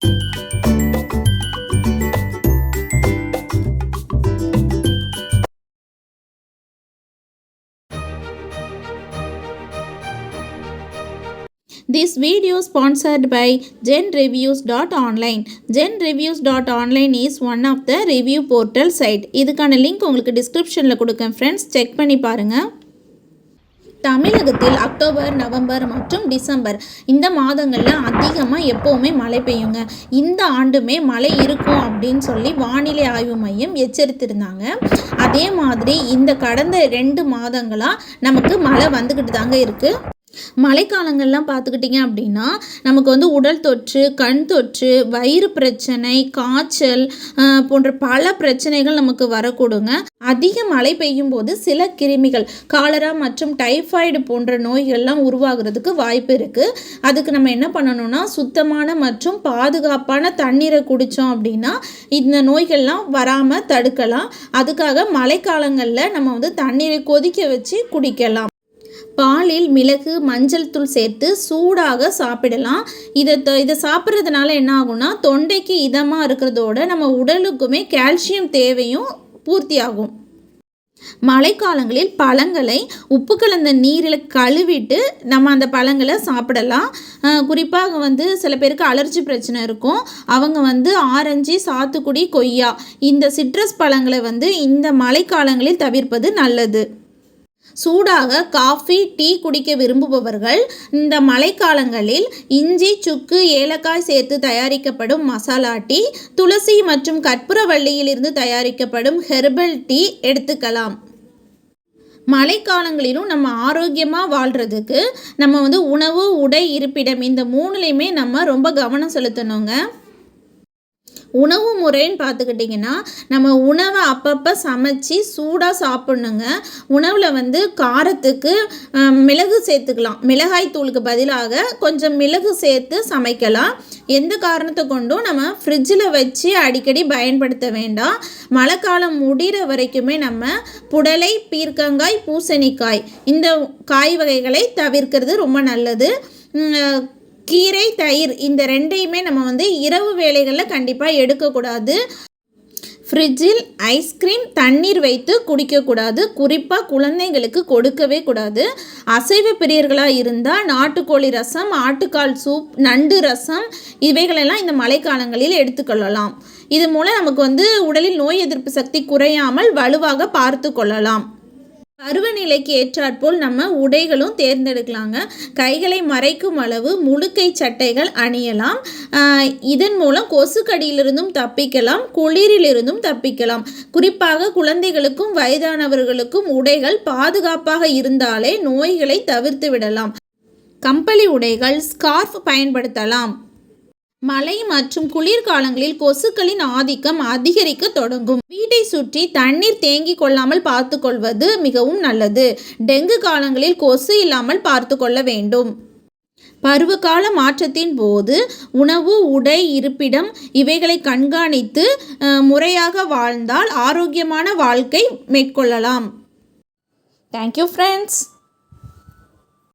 This video sponsored by GenReviews.online. GenReviews.online is one of the review portal site. இதுக்கான link உங்களுக்கு டிஸ்கிரிப்ஷனில் கொடுக்கேன் friends, check பண்ணி பாருங்கள். தமிழகத்தில் அக்டோபர், நவம்பர் மற்றும் டிசம்பர் இந்த மாதங்களில் அதிகமாக எப்போவுமே மழை பெய்யுங்க. இந்த ஆண்டுமே மழை இருக்கும் அப்படின்னு சொல்லி வானிலை ஆய்வு மையம் எச்சரித்திருந்தாங்க. அதே மாதிரி இந்த கடந்த 2 மாதங்களாக நமக்கு மழை வந்துக்கிட்டு தாங்க இருக்குது. மழைக்காலங்கள்லாம் பார்த்துக்கிட்டிங்க அப்படின்னா நமக்கு வந்து உடல் தொற்று, கண் தொற்று, வயிறு பிரச்சனை, காய்ச்சல் போன்ற பல பிரச்சனைகள் நமக்கு வரக்கூடுங்க. அதிக மழை பெய்யும் போது சில கிருமிகள் காலரா மற்றும் டைஃபாய்டு போன்ற நோய்கள்லாம் உருவாகிறதுக்கு வாய்ப்பு இருக்குது. அதுக்கு நம்ம என்ன பண்ணணும்னா சுத்தமான மற்றும் பாதுகாப்பான தண்ணீரை குடித்தோம் அப்படின்னா இந்த நோய்கள்லாம் வராமல் தடுக்கலாம். அதுக்காக மழைக்காலங்களில் நம்ம வந்து தண்ணீரை கொதிக்க வச்சு குடிக்கலாம். பாலில் மிளகு, மஞ்சள் தூள் சேர்த்து சூடாக சாப்பிடலாம். இதை சாப்பிட்றதுனால என்ன ஆகும்னா தொண்டைக்கு இதமாக இருக்கிறதோட நம்ம உடலுக்குமே கால்சியம் தேவையும் பூர்த்தியாகும். மழைக்காலங்களில் பழங்களை உப்பு கலந்த நீரில் கழுவிட்டு நம்ம அந்த பழங்களை சாப்பிடலாம். குறிப்பாக வந்து சில பேருக்கு அலர்ஜி பிரச்சனை இருக்கும். அவங்க வந்து ஆரஞ்சு, சாத்துக்குடி, கொய்யா இந்த சிட்ரஸ் பழங்களை வந்து இந்த மழைக்காலங்களில் தவிர்ப்பது நல்லது. சூடாக காஃபி, டீ குடிக்க விரும்புபவர்கள் இந்த மழைக்காலங்களில் இஞ்சி, சுக்கு, ஏலக்காய் சேர்த்து தயாரிக்கப்படும் மசாலா டீ, துளசி மற்றும் கற்பூரவள்ளியிலிருந்து தயாரிக்கப்படும் ஹெர்பல் டீ எடுத்துக்கலாம். மழைக்காலங்களிலும் நம்ம ஆரோக்கியமாக வாழ்கிறதுக்கு நம்ம வந்து உணவு, உடை, இருப்பிடம் இந்த 3லையுமே நம்ம ரொம்ப கவனம் செலுத்தணுங்க. உணவு முறைன்னு பார்த்துக்கிட்டிங்கன்னா நம்ம உணவை அப்பப்போ சமைச்சி சூடாக சாப்பிட்ணுங்க. உணவில் வந்து காரத்துக்கு மிளகு சேர்த்துக்கலாம். மிளகாய் தூளுக்கு பதிலாக கொஞ்சம் மிளகு சேர்த்து சமைக்கலாம். எந்த காரணத்தை கொண்டும் நம்ம ஃப்ரிட்ஜில் வச்சு அடிக்கடி பயன்படுத்த வேண்டாம். மழைக்காலம் முடிகிற வரைக்குமே நம்ம புடலை, பீர்க்கங்காய், பூசணிக்காய் இந்த காய் வகைகளை தவிர்க்கிறது ரொம்ப நல்லது. கீரை, தயிர் இந்த 2யுமே நம்ம வந்து இரவு வேளைகளில் கண்டிப்பாக எடுக்கக்கூடாது. ஃப்ரிட்ஜில் ஐஸ்கிரீம், தண்ணீர் வைத்து குடிக்கக்கூடாது. குறிப்பாக குழந்தைங்களுக்கு கொடுக்கவே கூடாது. அசைவ பிரியர்களாக இருந்தால் நாட்டுக்கோழி ரசம், ஆட்டுக்கால் சூப், நண்டு ரசம் இவைகளெல்லாம் இந்த மழைக்காலங்களில் எடுத்துக்கொள்ளலாம். இது மூலம் நமக்கு வந்து உடலில் நோய் எதிர்ப்பு சக்தி குறையாமல் வலுவாக பார்த்து கொள்ளலாம். பருவநிலைக்கு ஏற்றாற்போல் நம்ம உடைகளும் தேர்ந்தெடுக்கலாங்க. கைகளை மறைக்கும் அளவு முழுக்கை சட்டைகள் அணியலாம். இதன் மூலம் கொசுக்கடியிலிருந்தும் தப்பிக்கலாம், குளிரிலிருந்தும் தப்பிக்கலாம். குறிப்பாக குழந்தைகளுக்கும் வயதானவர்களுக்கும் உடைகள் பாதுகாப்பாக இருந்தாலே நோய்களை தவிர்த்து விடலாம். கம்பளி உடைகள், ஸ்கார்ஃப் பயன்படுத்தலாம். மழை மற்றும் குளிர்காலங்களில் கொசுக்களின் ஆதிக்கம் அதிகரிக்க தொடங்கும். வீட்டை சுற்றி தண்ணீர் தேங்கி கொள்ளாமல் பார்த்து கொள்வது மிகவும் நல்லது. டெங்கு காலங்களில் கொசு இல்லாமல் பார்த்து கொள்ள வேண்டும். பருவகால மாற்றத்தின் போது உணவு, உடை, இருப்பிடம் இவைகளை கண்காணித்து முறையாக வாழ்ந்தால் ஆரோக்கியமான வாழ்க்கை மேற்கொள்ளலாம். Thank you friends.